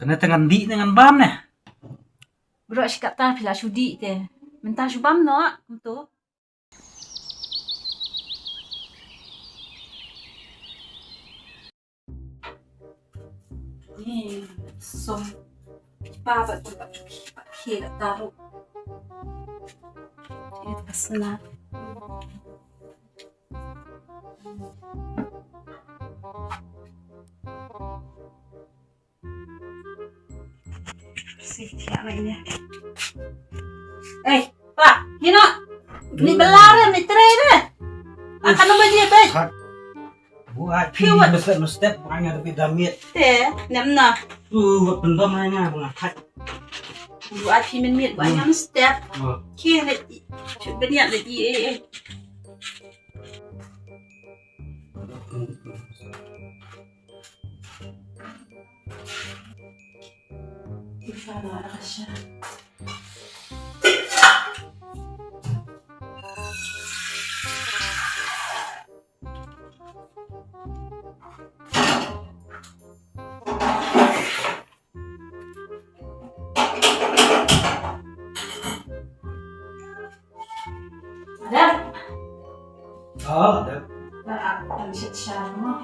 Kena dengan di dengan bam nih. Bro si kata pila sudi teh. Mentah subam no untuk. Ni som baba tu pakai taruh. Jadi pasna. Siapa ini? Pak, Hino, ni belar ni tray deh. Akan nama dia teh. Buat pilih mesti banyak tapi damit. Teh, namna. Buat pendam nanya mengakat. Buat pilih mit banyak step. Kira, banyak lagi. Ifala Asha. Ada? Oh, ada. Akan siapa?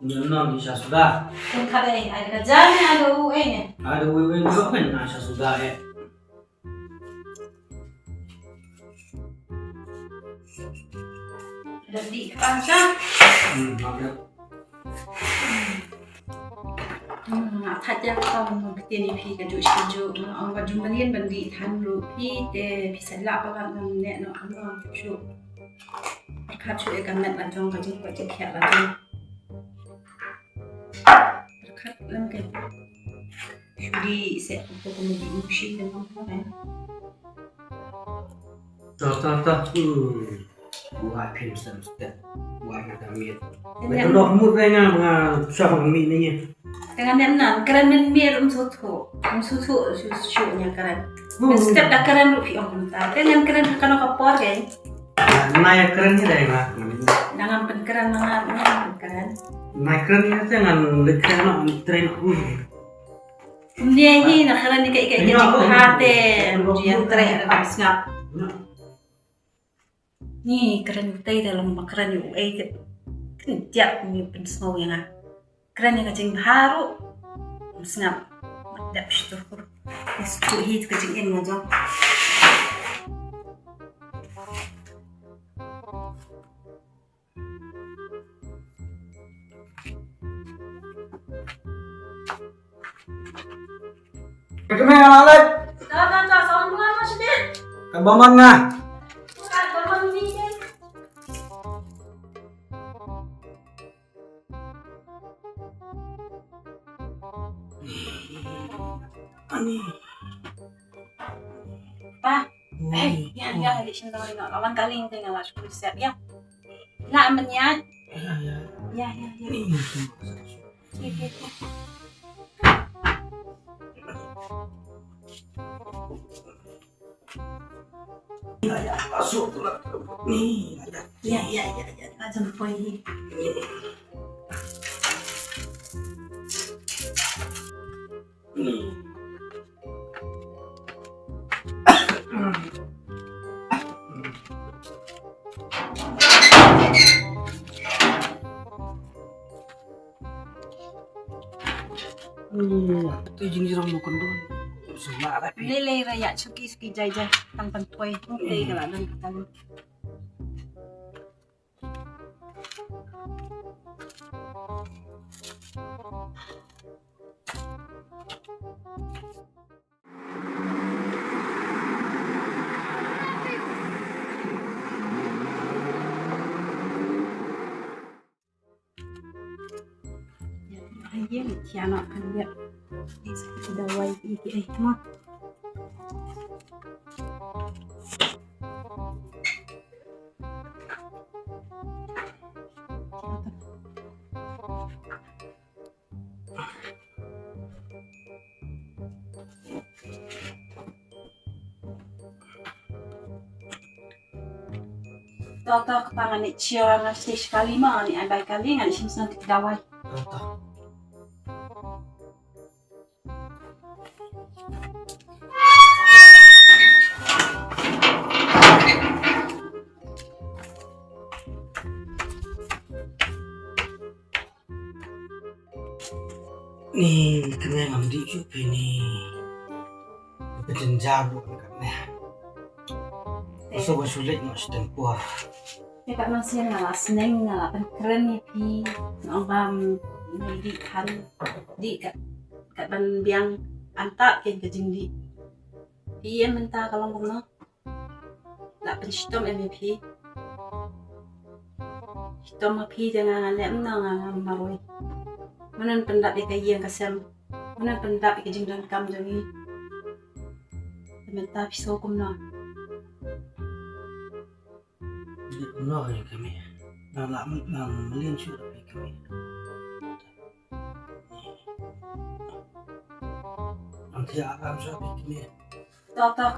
Nyonon bisa sudah. Yang kade ada kerjanya ada uangnya. Ada wewe juga kan nasa sudah Jadi pasca. Ada. Thật ra không cái tiền thì cái chủ ông và chúng ta liên bản vị thành rồi thì sẽ lạ các bạn nè nó ăn ngon chủ khát chuỗi cái mẹ là trong cái chúng phải chạy khẹt là trong khát lắm cái đi sẽ có một cái một xí nữa không phải Tuh. Buat pilih mesti. Buat nak damit. Betul dah mood renya mengal siapa ngambil ni. dengan yang keren menmir susu nya keren. Setiap dah keren rupi orang kita. Dengan keren kalau kapor kan. Naik keren ni dah nak. Dengan penkeren dengan penkeren. Naik keren ni jangan lekang nak train. Dia ni nak keren ni kayak jauh hati. Dia train dalam sengap. Ni keren utai dalam keren uai tu. Tiap ni pensau yang ah. Keren yang kacang baru, sengap, dah pasti tu. Itu hit kacang ini aja. Kemana yang lain? Dah, soal bulan masih deh. Kemana ngah? Bukan, korban ini kan. Ani. Pak, ya, di sini nak lawan kali ini dengan masuk siap ya. Nak menyat. Ya. Ini. Ya, masuk tu lah. Ni, ada. Ya, macam poin ni. Itu jingjirang mau kondon. Semua tapi. Lele raya suki jai tanpa toy. Okey kalau dan kita. Iya, tiada nak lihat. Sudah wai ini mah. Toto kepangan ni ciara nasi sekali mah ni baik kali ngan sim senang dawai. Tata. Ni kena ngamdi juga ni. Kejenjar bukan kan? So sulit nak setempuh. Dekat masih ngalah seneng ngalah keren ni pi ngambam di kan di kat ban biang antak ke jing di. Iya mentah kalau ngono. Nak penstom MVP. Hitom pi jangan lek nang maroi. Manan pendak di kaya kasam. Manan pendak di jing dan kam jangi. Mentah pisau kumna. No, kami. Nak melihat sudah kami. Nanti akan sampai kami. Toto.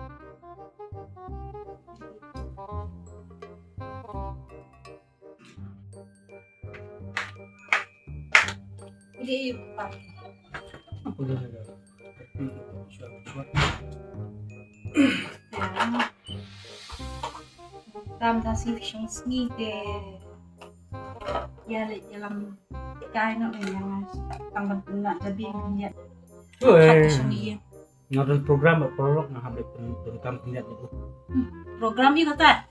Ini yuk pak. Apa dah ada? Tam tasih sni te ya dalam kai no yang tanggal nak jadi punya hati sungi Nonton program prolog nak habis tentang pendidikan itu. program yuk kata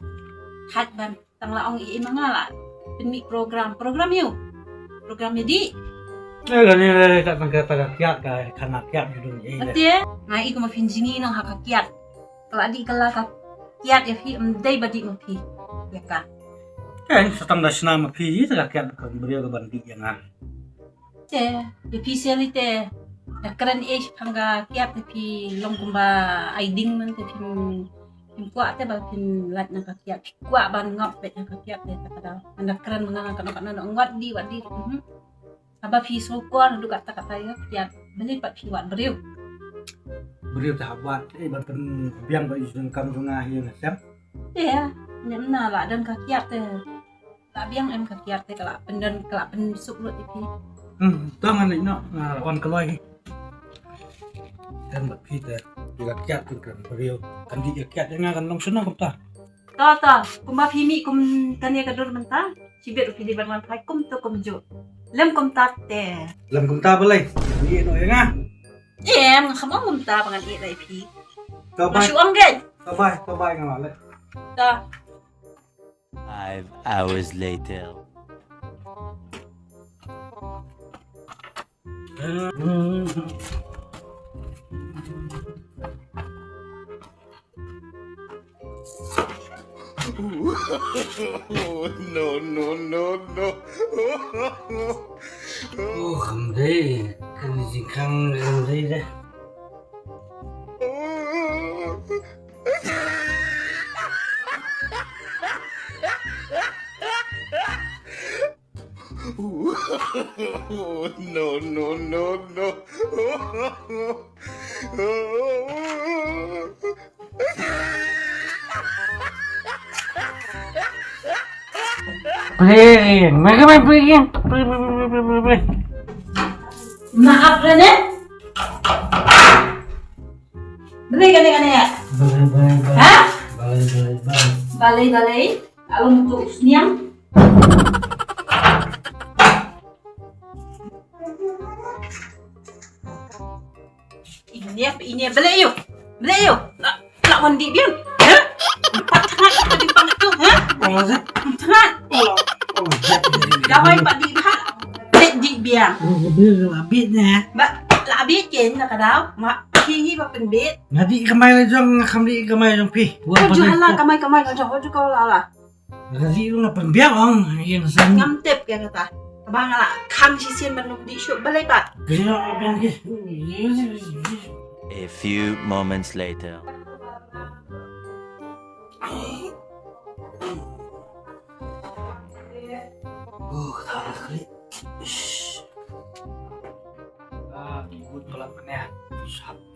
hat ban tangla ong i mangala penmi program yuk program jadi Kan ni kat bangka kiat kai kanak kiat dulu ni. betul ngai ko mafinjingi nang hakakiat kalau di kala kiat ya fi mdai badi mafi ya ka Kan setang dah senama pi tak kiat bukan beliau ke bandi jangan. te di piseli te keren hangga kiat pi longkumba aiding man te pin kuat te ba pin lat na kiat kuat ban ngap bet na kiat te kada anda keren mengang kana ngat di aba pi sokor du kata ya kiat beli pat pi wat beriu Beliau sahabat banten biang bagi sedang kam sungai yang siap. ya nyena la dan kiat te tak biang em kiat te kala pendan kala pensuk lut pi Tangan ni nak on keloi. Dan pi te juga kiat tu kan beliau kan dia kiat dengan kan long senang kita. ta kumba pi mi kum tania kadur menta cibet pi di ban pai kum to kum jo lem kum tat te Lam kita boleh. Dia no yang em khamang kum ta pangan i dai pi Kau baik, masuk angget kau baik ngamal le. ta 5 hours later. No. Không thấy cái gì khăn không thấy đấy. No. Boleh, mereka main boleh. maaf rene beli gane ya Boleh. ha Boleh. balai alum untuk usniang ini beli yuk nak mandi biar ha empat tangan tadi pangat tu ha Kalau saya, tangan oh, gawai pak di ha di biar Bila habisnya. Ba, labi chen na kadaw. Ma, hingi ba penbit? Nanti kamay jong kamdi kamay jong pi. Ko juhala kamay na jong ko lala. Nanti lu na pembiak ong yang sen. Ngam tep kaya kata. Kabang ala kam si sien manung di show balay pa. Kaya apa yang A few moments later. Ketawa sekali. Ibu tolak mana?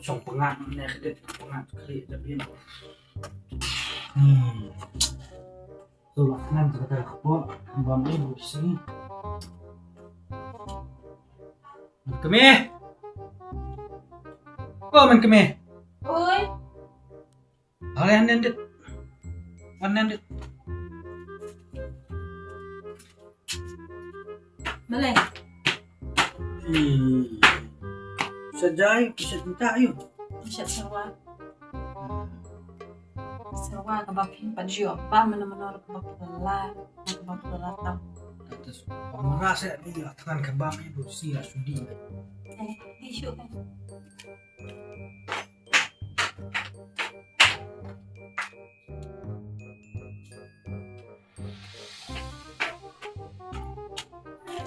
Song pengat mana kita pengat sekali tapi. Tolak kan kita kapok, bang ibu di sini. Kami. Oh, men kami. Oi. Halen nendit. Nendit. Malay. Sajay, bisa minta ayo. Siya sarwa. Sarwa kabapin pajyo. Pa mana-mana kabapilala. Kabapilala. Terus merasa dia akan ke bang ibu sila sudi. Isu kan.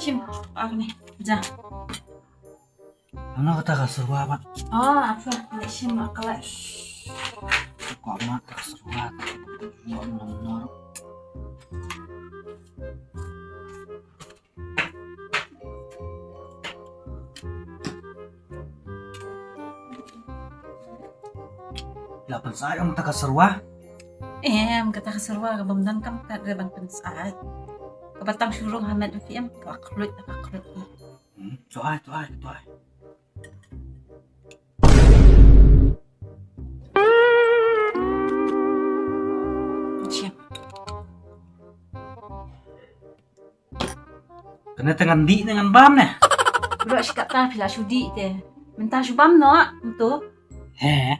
Sim, aku nih, ja. Ano kata kaserwa pak? Oh, apa? Sim, akala. Kok amat kaserwa? Mau menor. Lapan saya ang kaserwa. Kata kasarwa, kabamdan kam kadreban pensaat. Kabatang syurong hamad FM, kakaklut. Tuai. Sim. Kena dengan di dengan bam nih. Bro, si kata pila sudi te. Minta syubam no, untuk. Heh,